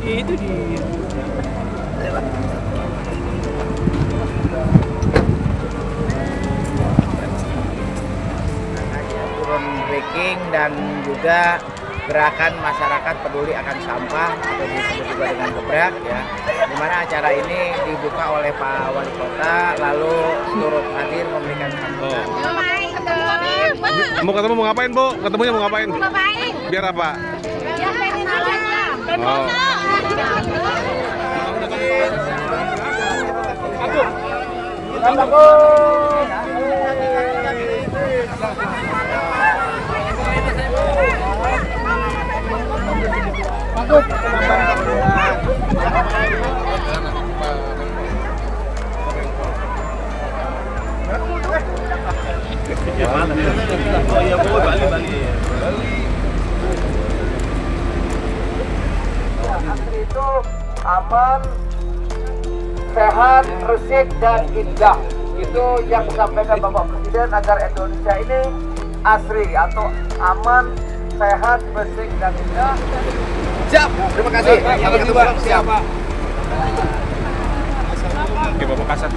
Itu dia. Groundbreaking dan juga gerakan masyarakat peduli akan sampah atau disebut juga dengan gebrak ya, dimana acara ini dibuka oleh Pak Wali Kota lalu turut hadir memberikan sambutan. Mau ketemu mau ngapain, Bu? Ketemunya mau ngapain? Biar apa? Biar pengen aja. Oh. Asri itu aman, sehat, resik dan indah. Itu yang disampaikan Bapak Presiden agar Indonesia ini asri atau aman, sehat, resik dan indah. Siap, terima kasih. Sampai ketemu. Siap. Oke, Bapak Kasat.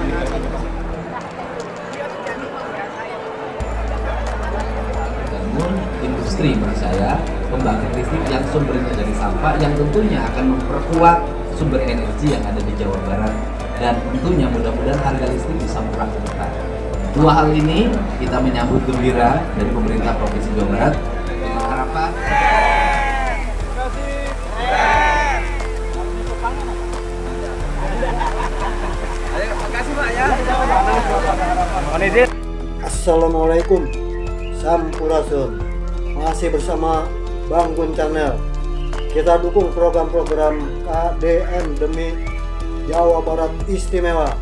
Industri menurut saya pembangkit listrik yang sumbernya dari sampah yang tentunya akan memperkuat sumber energi yang ada di Jawa Barat dan tentunya mudah-mudahan harga listrik bisa murah ke depan. Dua hal ini kita menyambut gembira dari pemerintah Provinsi Jawa Barat dengan harapan Assalamualaikum, Sampurasun. Masih bersama Bang Gun Channel. Kita dukung program-program KDN demi Jawa Barat Istimewa.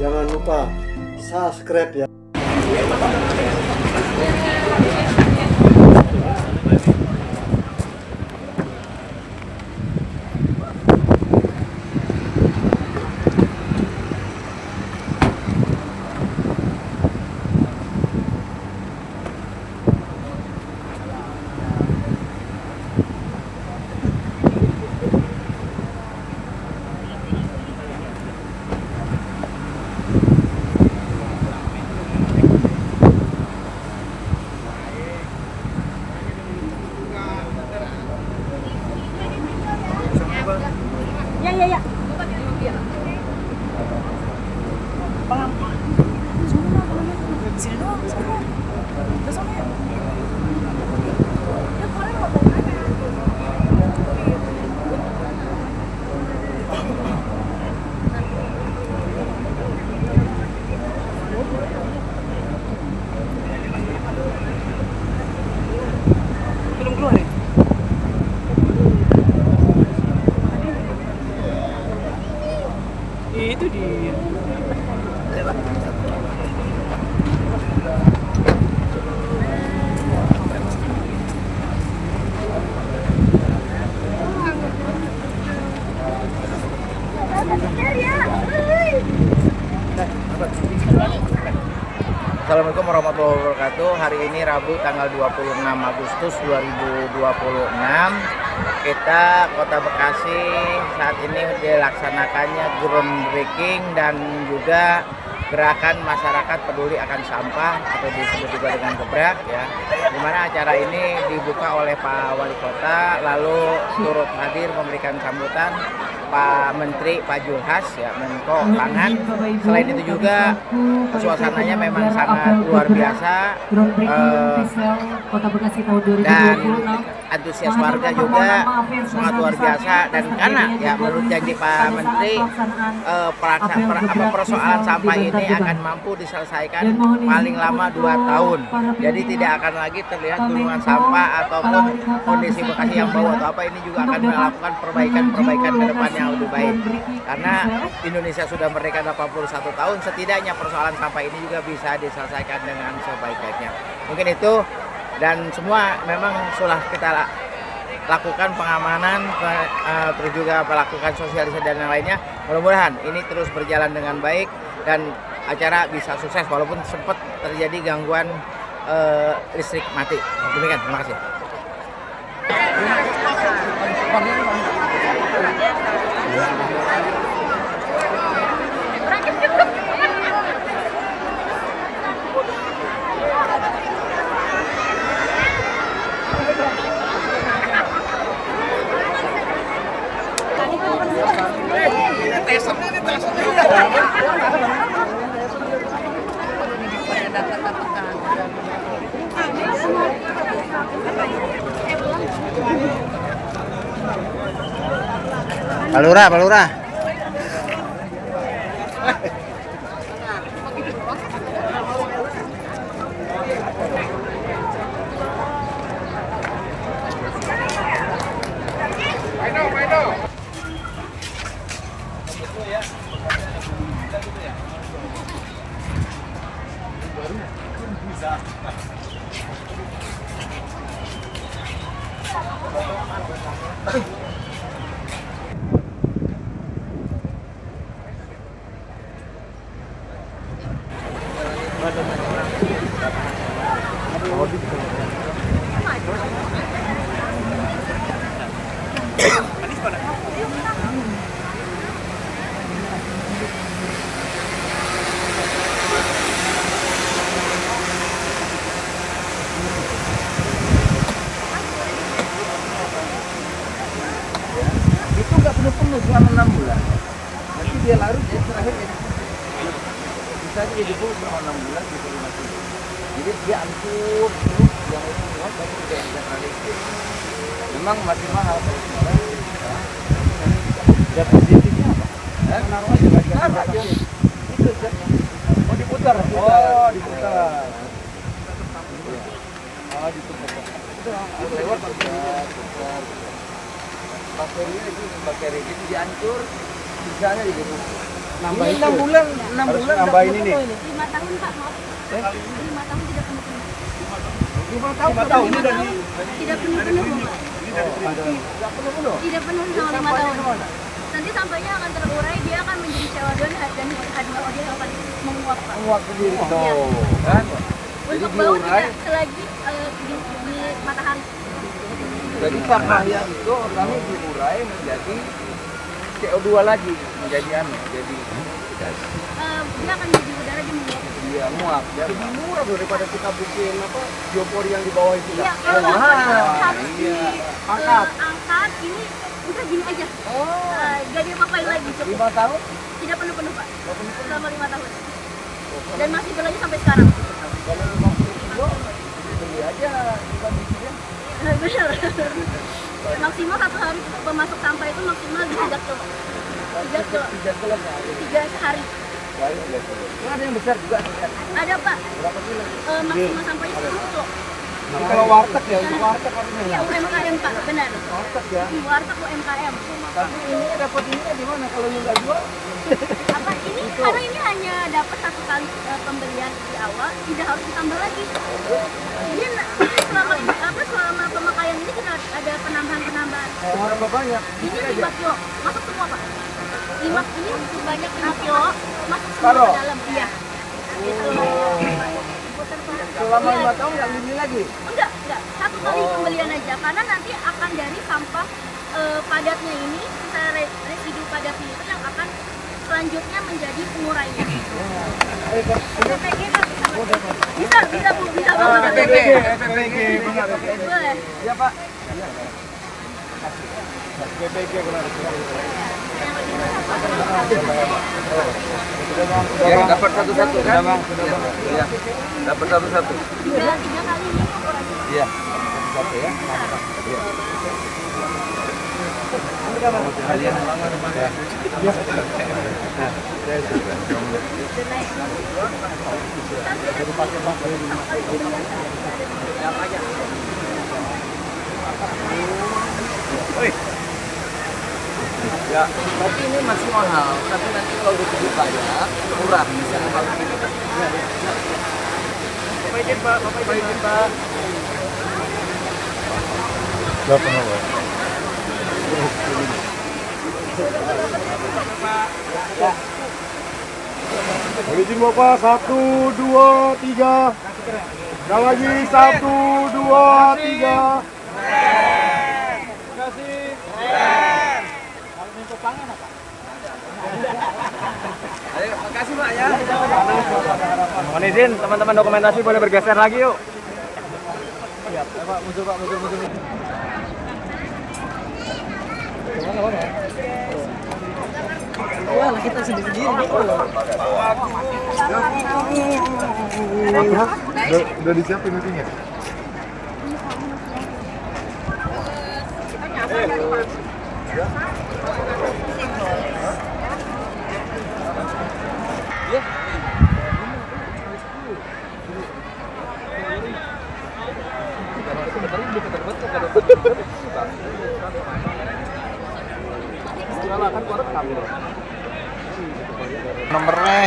Jangan lupa subscribe ya. Ya. Sini doang, sana. Ke sana ya. Ya kalian nggak mau nanya. Belum keluar ya? Itu dia. Assalamualaikum warahmatullahi wabarakatuh. Hari ini Rabu tanggal 26 Agustus 2026. Kita Kota Bekasi saat ini dilaksanakannya groundbreaking dan juga gerakan masyarakat peduli akan sampah atau disebut juga dengan gebrak ya, dimana acara ini dibuka oleh Pak Wali Kota lalu turut hadir memberikan sambutan Pak Menteri Pak Julhas ya, Menko Pangan. Selain itu juga suasananya memang sangat luar biasa dan antusias warga juga sangat luar biasa, dan karena ya menurut janji Pak Menteri persoalan sampah ini akan mampu diselesaikan paling lama 2 tahun. Jadi tidak akan lagi terlihat gunungan sampah ataupun kondisi Bekasi yang bau atau apa. Ini juga akan melakukan perbaikan ke depan yang lebih baik. Karena Indonesia sudah merdeka 81 tahun, setidaknya persoalan sampah ini juga bisa diselesaikan dengan sebaik-baiknya. Mungkin itu, dan semua memang sudah kita lakukan pengamanan, terus juga melakukan sosialisasi dan yang lainnya. Mudah-mudahan ini terus berjalan dengan baik dan acara bisa sukses walaupun sempat terjadi gangguan listrik mati. Demikian, terima kasih. Palura, Palura. Itu nggak penuh-penuh selama 6 bulan. Nanti dia larut, ya terakhir ya. Bisa aja jadi full selama 6 bulan gitu mati. Jadi dia ancur penuh yang itu semua baru dia bisa tradisi. Memang masih mahal kalau sekarang. Dapat positifnya apa? Naruh aja aja. Itu zatnya. Oh diputar. Oh diputar. Oh diputar. Itu lewat putar. Bakterinya itu bakteri itu dihancur, sisanya gitu. Nambah ini 6 bulan, 6 bulan nambahin ini. 5 tahun Pak, maaf. 5 tahun tidak penuh-penuh. 5 tahun ini dari Tidak penuh-penuh Bapak. enggak penuh-penuh. Tidak penuh selama 5 tahun. Nanti sampahnya akan terurai, dia akan menjadi CO2 dan H2O dia akan menguap Pak. Menguap sendiri. Iya. Kan? Untuk bau tidak selagi di matahari. Jadi sampah yang itu kami diurai menjadi CO2 lagi, menjadi jadi Dia akan menjadi udara, dia menguap. dia muap. Jadi murah daripada kita bikin apa biopori yang di bawah itu. Iya, Oh, kalau mahal. harus Iya. angkat ini udah gini aja. Gak diapa-apain lagi cukup. 5 tahun? Tidak penuh-penuh Pak. Selama 5 tahun. Dan masih berlanjut sampai sekarang. Kalau 50 kilo beli aja kita bikinnya. Benar. Maksimal 1 hari pemasok sampah itu maksimal 3 kilo. 3 kilo. 3 kilo sehari. 3 sehari. Ini ada yang besar juga. Ada Pak. Berapa kilo? Maksimal sampahnya 10 kilo. Ini kalau warteg ya, untuk warteg harusnya. Iya, UMKM Pak, benar. Warteg ya. Warteg UMKM. Tapi ini dapat ini di mana kalau yang nggak jual? Apa ini? Karena ini hanya dapat 1 kali pembelian di awal, tidak harus ditambah lagi. Jadi selama pemakaian ini kita ada penambahan. Berapa banyak? Ini 5 kilo, masuk semua Pak. 5 ini sebanyak 5 kilo, masuk semua Taruh? ke dalam. Iya. Gitu. Putar, Pak. Selama Iya. 5 tahun nggak beli lagi? Enggak. 1 kali pembelian aja, karena nanti akan dari sampah padatnya ini, sisa residu padatnya itu yang akan selanjutnya menjadi pengurainya. PPG Pak, bisa Bu, bisa banget. PPG. Boleh. Ya Pak. Ya, dapat satu-satu kan? Ya, dapat satu-satu. 3 kali ini ukurannya. Iya, satu ya. Kalian ya, tapi ini masih mahal. Tapi nanti kalau lebih banyak, murah. Bisa kalau ini. Bapak izin Pak, Bapak izin Pak. Berapa nomor? Izin Bapak, 1, 2, 3. Sekali lagi, 1, 2, 3. Terima kasih. Kalau untuk pangan apa? izin teman-teman dokumentasi boleh bergeser lagi yuk. Udah disiapin meetingnya? Nomornya.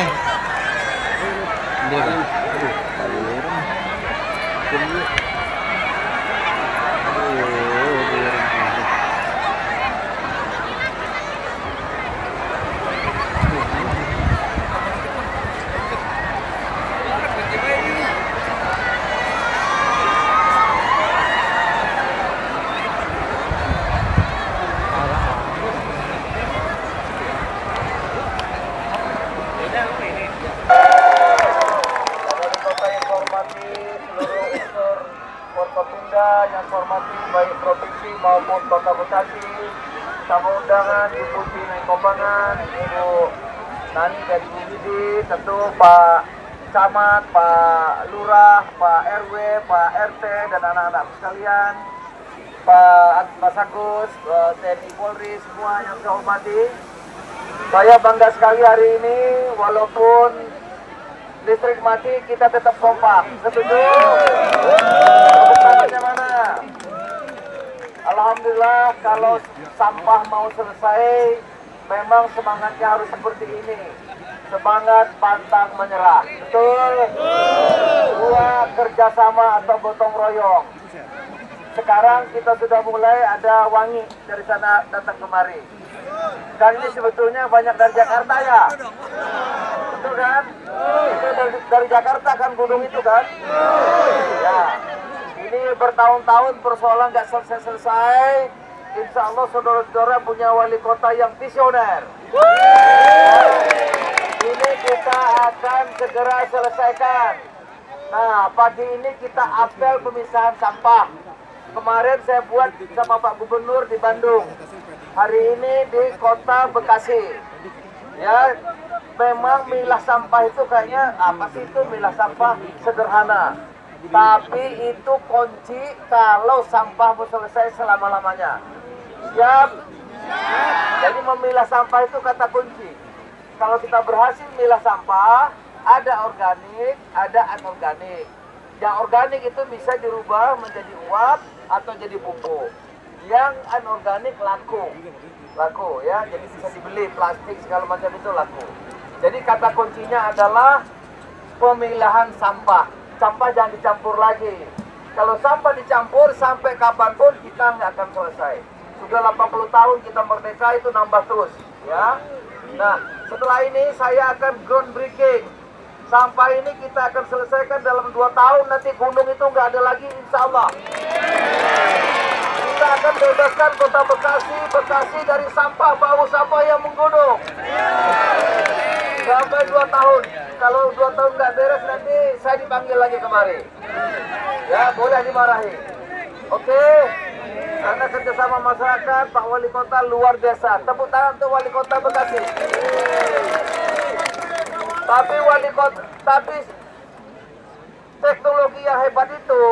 Yang saya hormati baik provinsi maupun kota Bekasi, tamu undangan Ibu Tina Kombangan, Ibu Nani dari Bumidi, tentu Pak Camat, Pak Lurah, Pak RW, Pak RT dan anak-anak sekalian, Pak Agus, TNI Polri, semua yang saya hormati. Saya bangga sekali hari ini walaupun listrik mati kita tetap kompak. Setuju? Tepuk tangannya mana? Alhamdulillah kalau sampah mau selesai memang semangatnya harus seperti ini. Semangat pantang menyerah. Betul? Dua, kerjasama atau gotong royong. Sekarang kita sudah mulai ada wangi dari sana datang kemari. Dan ini sebetulnya banyak dari Jakarta ya? Betul kan? Itu dari Jakarta kan gunung itu kan? Ya. Ini bertahun-tahun persoalan nggak selesai-selesai. Insya Allah saudara-saudara punya wali kota yang visioner. Ini kita akan segera selesaikan. Nah, pagi ini kita apel pemisahan sampah. Kemarin saya buat sama Pak Gubernur di Bandung. Hari ini di kota Bekasi. Ya, memang milah sampah itu kayaknya apa sih itu milah sampah sederhana. Tapi itu kunci kalau sampah mau selesai selama-lamanya. Siap? Jadi memilah sampah itu kata kunci. Kalau kita berhasil milah sampah, ada organik, ada anorganik. Yang organik itu bisa dirubah menjadi uap atau jadi pupuk. Yang anorganik laku ya, jadi bisa dibeli, plastik segala macam itu laku. Jadi kata kuncinya adalah pemilahan sampah. Sampah jangan dicampur lagi. Kalau sampah dicampur sampai kapanpun kita nggak akan selesai. Sudah 80 tahun kita merdeka itu nambah terus, ya. Nah, setelah ini saya akan groundbreaking. Sampah ini kita akan selesaikan dalam 2 tahun. Nanti gunung itu nggak ada lagi, insya Allah. Kita akan bebaskan kota Bekasi dari sampah, bau sampah yang menggunung. Sampai 2 tahun. Kalau 2 tahun nggak beres nanti saya dipanggil lagi kemari. Ya, boleh dimarahi. Oke? Karena kerjasama masyarakat, Pak Wali Kota luar biasa. Tepuk tangan untuk Wali Kota Bekasi. Tapi teknologi yang hebat itu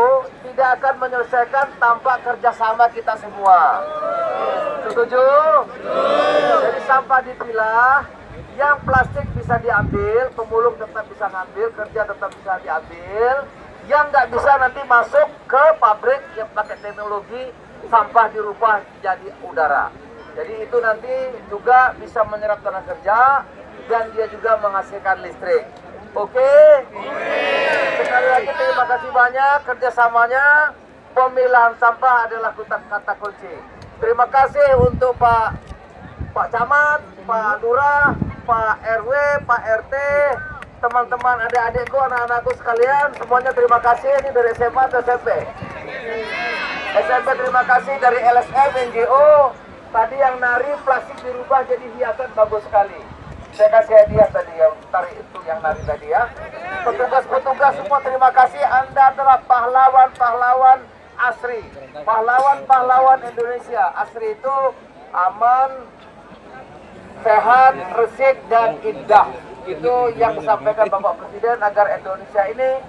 tidak akan menyelesaikan tanpa kerjasama kita semua. Setuju? Jadi sampah dipilah, yang plastik bisa diambil, pemulung tetap bisa ngambil, kerja tetap bisa diambil. Yang nggak bisa nanti masuk ke pabrik yang pakai teknologi sampah dirubah jadi udara. Jadi itu nanti juga bisa menyerap tenaga kerja dan dia juga menghasilkan listrik. Oke? Sekali lagi terima kasih banyak kerjasamanya. Pemilahan sampah adalah kata kunci. Terima kasih untuk Pak Camat, Pak Lurah, Pak RW, Pak RT, teman-teman adik-adikku, anak-anakku sekalian, semuanya terima kasih. Ini dari SMA atau SMP? SMP terima kasih, dari LSM, NGO. Tadi yang nari plastik dirubah jadi hiasan, bagus sekali. Saya kasih hadiah tadi ya, tarik itu yang nari tadi ya. Petugas-petugas semua terima kasih, Anda adalah pahlawan-pahlawan ASRI. Pahlawan-pahlawan Indonesia. ASRI itu aman, sehat, resik, dan indah. Itu yang disampaikan Bapak Presiden agar Indonesia ini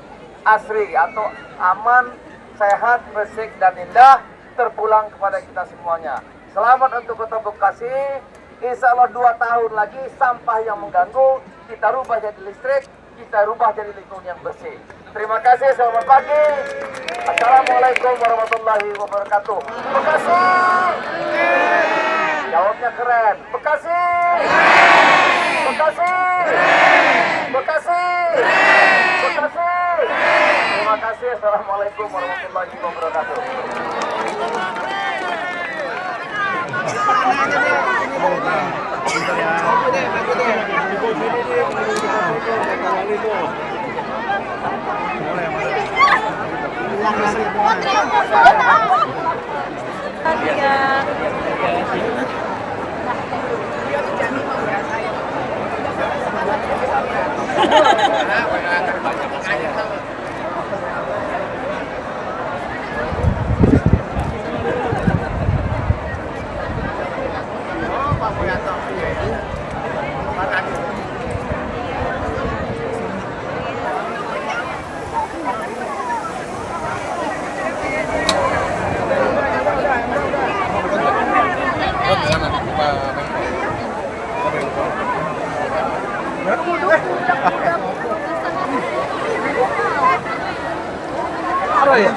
ASRI atau aman, sehat, resik, dan indah terpulang kepada kita semuanya. Selamat untuk Kota Bekasi. Insya Allah 2 tahun lagi sampah yang mengganggu kita rubah jadi listrik, kita rubah jadi lingkungan yang bersih. Terima kasih, selamat pagi. Assalamualaikum warahmatullahi wabarakatuh. Bekasi. Jawabnya keren. Bekasi. Bekasi. Bekasi. Bekasi. Terima kasih. Assalamualaikum warahmatullahi wabarakatuh.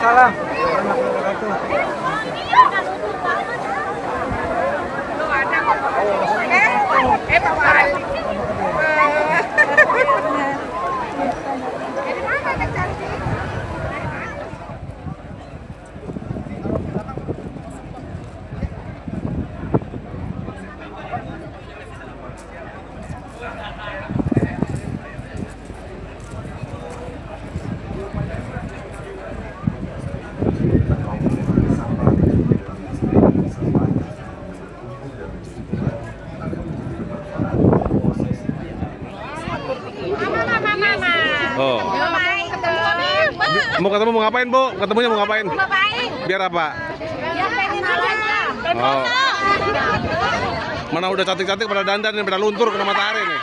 Salam. Oh. Mau ketemu mau ngapain, Bu? Ketemunya mau ngapain? Biar apa? Ya pengen aja. Oh. Mana udah cantik-cantik pada dandan dan pada luntur kena matahari nih.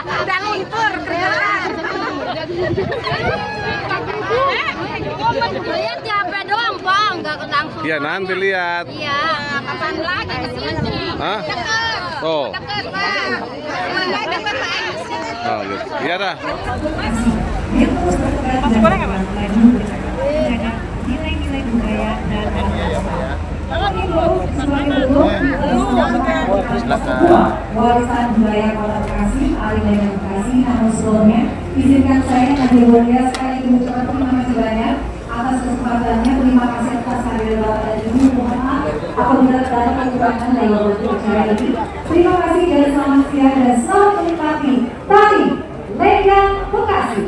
Udah luntur kerjaan. Lihat ya HP doang, Bang, enggak langsung. Iya, nanti lihat. Iya, kapan lagi ke sini? Hah? Deket. Oh. Deket, Bang. Deket, Bang. Oh, gitu. Iya dah. Masih boleh nggak, Pak? Nilai-nilai budaya dan warisan budaya Kota Bekasi, Alih Bekasi. Namun sebelumnya, izinkan saya Nadia Mulia sekali mengucapkan terima kasih banyak atas kesempatannya. Terima kasih atas kehadiran Bapak dan Ibu. Mohon maaf apabila terdapat kekurangan dalam bentuk acara ini. Terima kasih dan selamat siang dan selamat menikmati Tari Lenggang Bekasi.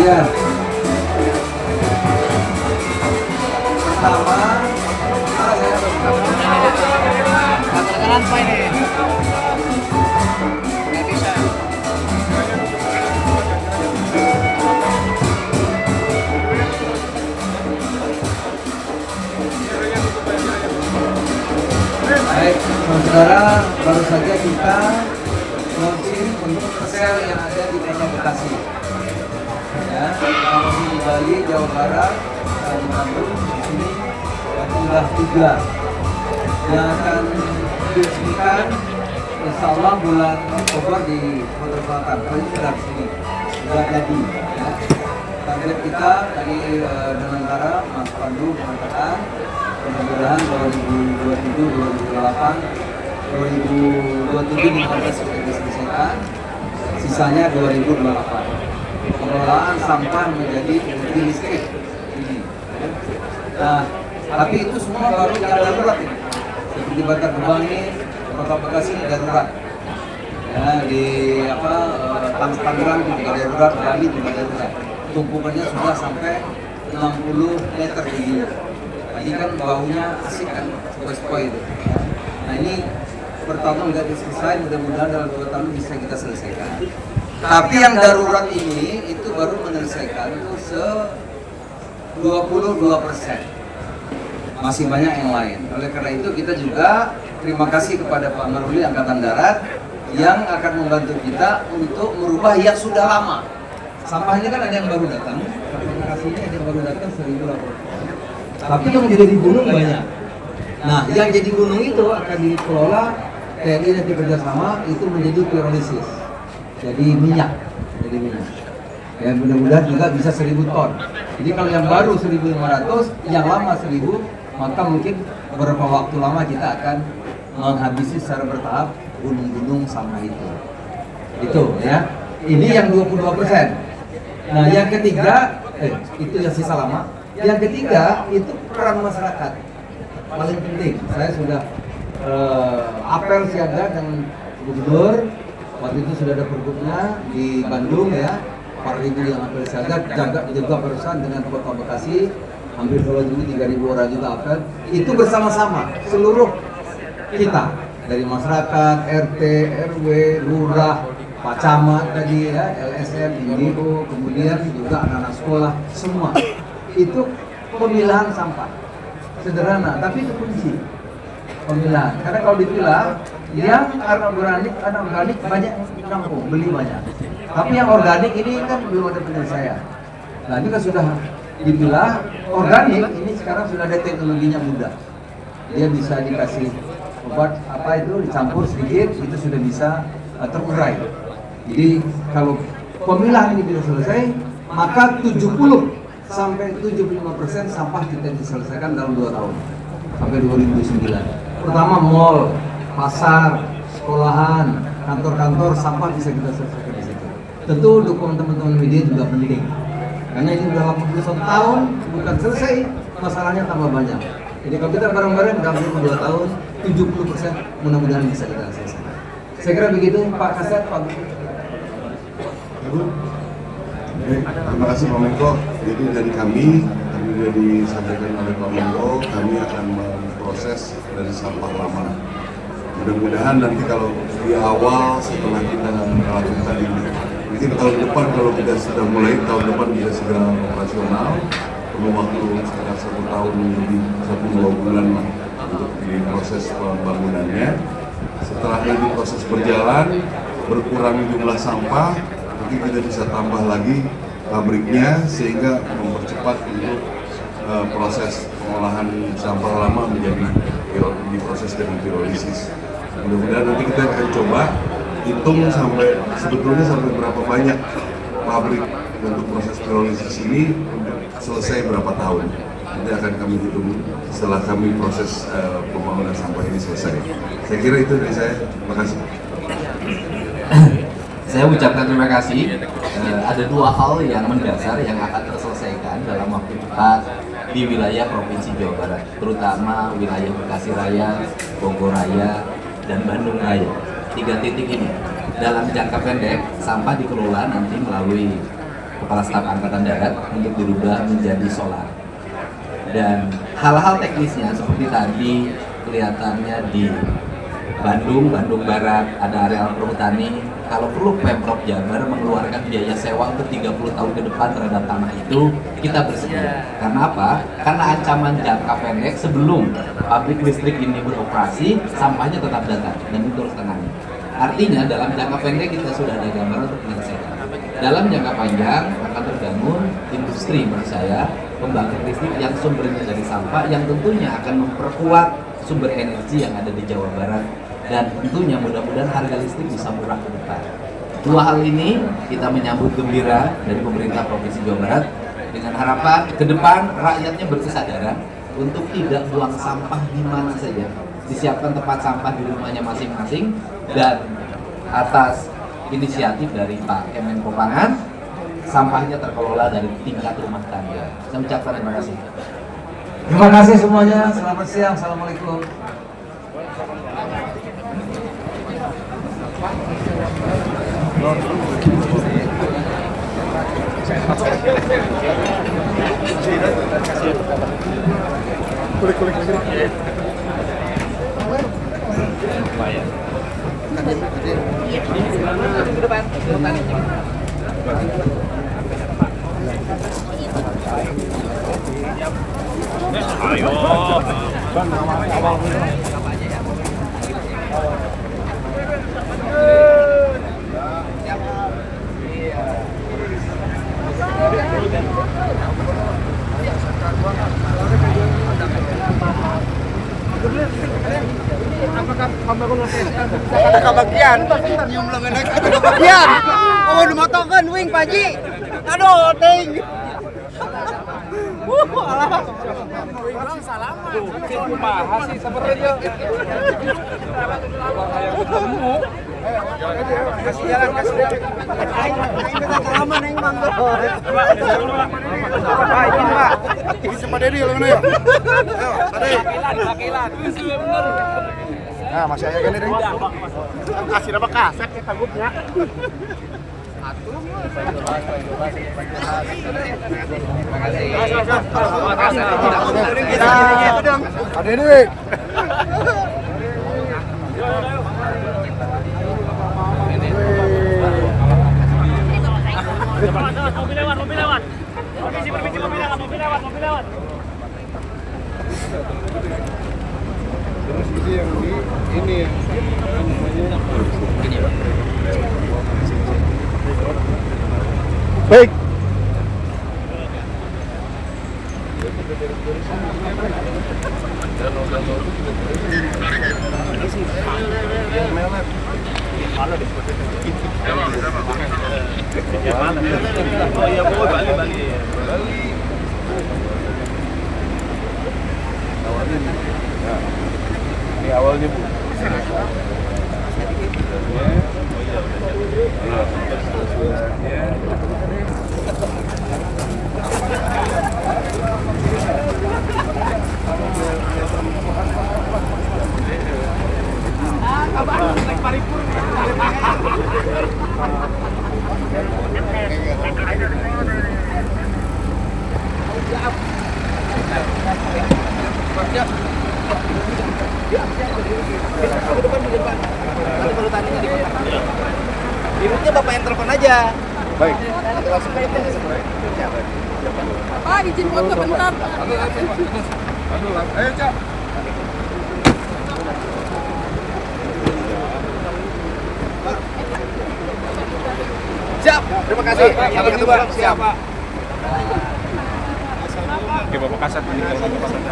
Ya. Pertama, apa ini? Nggak bisa. baik, saudara, baru saja kita launching untuk sel yang ada di Kota Bekasi. Ya, kalau di Bali, Jawa Barat, dan Bandung, di sini sudah 3 yang akan diresmikan insya Allah bulan Oktober di Kota Selatan. Kalau ini sudah sini, sudah jadi. Ya. Target kita tadi dengan cara Mas Pandu mengatakan mudah-mudahan 2027, 2028, 2027 sudah diselesaikan, sisanya 2028. Pengelolaan sampah menjadi energi listrik ini. Nah, tapi itu semua baru yang darurat ini. Seperti Bantar Gebang ini, Kota Bekasi ini darurat. Ya, di Tangerang juga darurat, Bali juga darurat. Tumpukannya sudah sampai 60 meter tinggi. Ini kan baunya asik kan, sepoi-sepoi itu. Nah ini pertama nggak selesai, mudah-mudahan dalam 2 tahun bisa kita selesaikan. Tapi yang darurat ini itu baru menyelesaikan itu 22%. Masih banyak yang lain. Oleh karena itu kita juga terima kasih kepada Pak Maruli Angkatan Darat yang akan membantu kita untuk merubah yang sudah lama. Sampah ini kan ada yang baru datang, terima kasih ini ada yang baru datang 1.000. Tapi yang jadi gunung banyak. Nah, yang jadi gunung itu akan dikelola TNI dan bekerjasama itu menjadi pirolisis. Jadi minyak. Ya, mudah-mudahan juga bisa 1.000 ton. Jadi kalau yang baru 1.500, yang lama 1.000, maka mungkin beberapa waktu lama kita akan menghabisi secara bertahap gunung-gunung sampah itu. Itu ya. Ini yang 22%. Nah, yang ketiga, itu yang sisa lama. Yang ketiga itu peran masyarakat paling penting. Saya sudah apel siaga dengan gubernur. Waktu itu sudah ada pergubnya di Bandung ya. 4.000 yang apel siaga, jaga juga perusahaan dengan Kota Bekasi. Hampir 2.000, 3.000 orang juga apel. Itu bersama-sama seluruh kita dari masyarakat, RT, RW, lurah, Pak Camat tadi ya, LSM, Indigo, kemudian juga anak-anak sekolah, semua itu pemilahan sampah sederhana, tapi itu kunci pemilahan. Karena kalau dipilah, yang anorganik banyak yang ditampung, beli banyak. Tapi yang organik ini kan belum ada penyelesaian. Nah ini kan sudah dipilah, organik ini sekarang sudah ada teknologinya mudah. Dia bisa dikasih obat apa itu dicampur sedikit, itu sudah bisa terurai. Jadi kalau pemilahan ini bisa selesai, maka 70 sampai 75% sampah kita diselesaikan dalam 2 tahun sampai 2009. Pertama mall, pasar, sekolahan, kantor-kantor sampah bisa kita selesaikan di situ. Tentu dukungan teman-teman media juga penting. Karena ini sudah 81 tahun bukan selesai, masalahnya tambah banyak. Jadi kalau kita bareng-bareng dalam 2 tahun, 70% mudah-mudahan bisa kita selesaikan. Saya kira begitu Pak Kasat, Pak Terima kasih Pak Menko. Jadi dari kami sudah disampaikan oleh Pak Menko, kami akan memproses dari sampah lama. Mudah-mudahan nanti kalau di awal setelah kita melakukan ini, mungkin tahun depan kalau kita sudah mulai, tahun depan bisa segera operasional. Perlu waktu sekitar 1 tahun lebih, 1-2 bulan lah untuk di proses pembangunannya. Setelah ini proses berjalan, berkurang jumlah sampah, mungkin kita bisa tambah lagi pabriknya sehingga mempercepat untuk proses pengolahan sampah lama menjadi diproses dengan pirolisis. Mudah-mudahan nanti kita akan coba hitung sebetulnya sampai berapa banyak pabrik untuk proses pirolisis ini selesai berapa tahun. Nanti akan kami hitung setelah kami proses pembangunan sampah ini selesai. Saya kira itu dari saya. Terima kasih. Saya ucapkan terima kasih. Ada 2 hal yang mendasar yang akan terselesaikan dalam waktu dekat di wilayah Provinsi Jawa Barat, terutama wilayah Bekasi Raya, Bogor Raya, dan Bandung Raya. 3 titik ini dalam jangka pendek sampah dikelola nanti melalui Kepala Staf Angkatan Darat untuk dirubah menjadi solar. Dan hal-hal teknisnya seperti tadi kelihatannya di Bandung Barat ada areal perhutani. Kalau perlu Pemprov Jabar mengeluarkan biaya sewa untuk 30 tahun ke depan terhadap tanah itu, kita bersedia. Karena apa? Karena ancaman jangka pendek sebelum pabrik listrik ini beroperasi, sampahnya tetap datang dan itu harus tenang. Artinya dalam jangka pendek kita sudah ada gambaran untuk menyelesaikan. Dalam jangka panjang akan terbangun industri menurut saya pembangkit listrik yang sumbernya dari sampah yang tentunya akan memperkuat sumber energi yang ada di Jawa Barat dan tentunya mudah-mudahan harga listrik bisa murah ke depan. Dua hal ini kita menyambut gembira dari pemerintah Provinsi Jawa Barat dengan harapan ke depan rakyatnya berkesadaran untuk tidak buang sampah di mana saja. Disiapkan tempat sampah di rumahnya masing-masing dan atas inisiatif dari Pak Kemenko Pangan, sampahnya terkelola dari tingkat rumah tangga. Saya ucapkan terima kasih. Terima kasih semuanya. Selamat siang. Assalamualaikum. Ada kebagian. Nyium lengan ada kebagian. Oh, dimotongkan wing Paji. Aduh, ting. Alah. Orang salaman. Kumaha sih sebenarnya. Kasih jalan, kasih jalan. Aing salaman aing mangga. Pak, izin Pak. Bisa Pak Dedi kalau mana ya? Ayo, Pakilan. Nah, masih aya gini deh. Kasih apa kaset ya tanggupnya. Ada ini. Mobil lewat. Permisi, mobil lewat. Terus ini baik. Ini awalnya Bu. Dirutnya Bapak yang telepon aja. Baik. Nanti langsung ke itu. Pak, izin foto bentar. Ayo, Cak. Siap. Terima kasih. Sampai ketemu. Siap. Oke, Bapak kasat ini kalau Bapak kasat.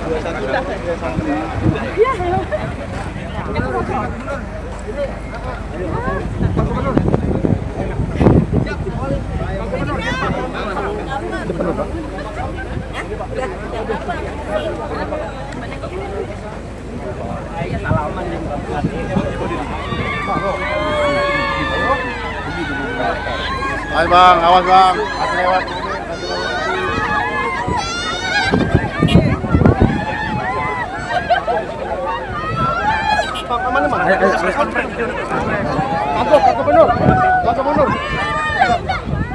Ayo Bang, awas Bang. Masih lewat ini. Mana? Ayo. Pak Gubernur.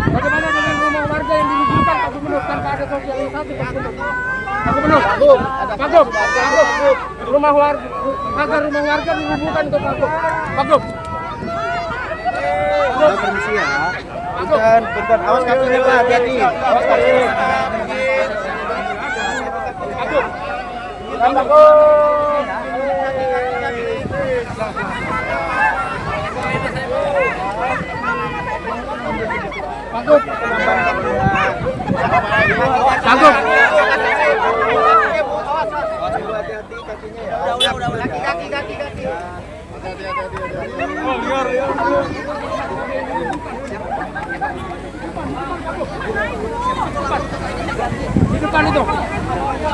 Bagaimana dengan rumah warga yang dirugikan Pak Gubernur tanpa ada sosialisasi Pak Gubernur? Pak Gub. Rumah warga dirugikan untuk Pak Gub. Permisi ya. Bentar. Awas kakinya Pak, hati-hati. Awas kakinya. Pak Gub. Cagup. Kaki. Oh, liar. Di depan itu.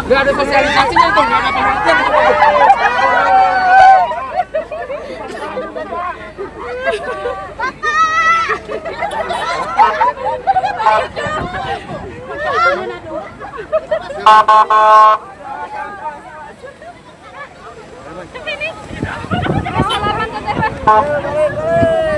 Nggak ada sosialisasinya itu, nggak ada perhatian. Salaman teteh.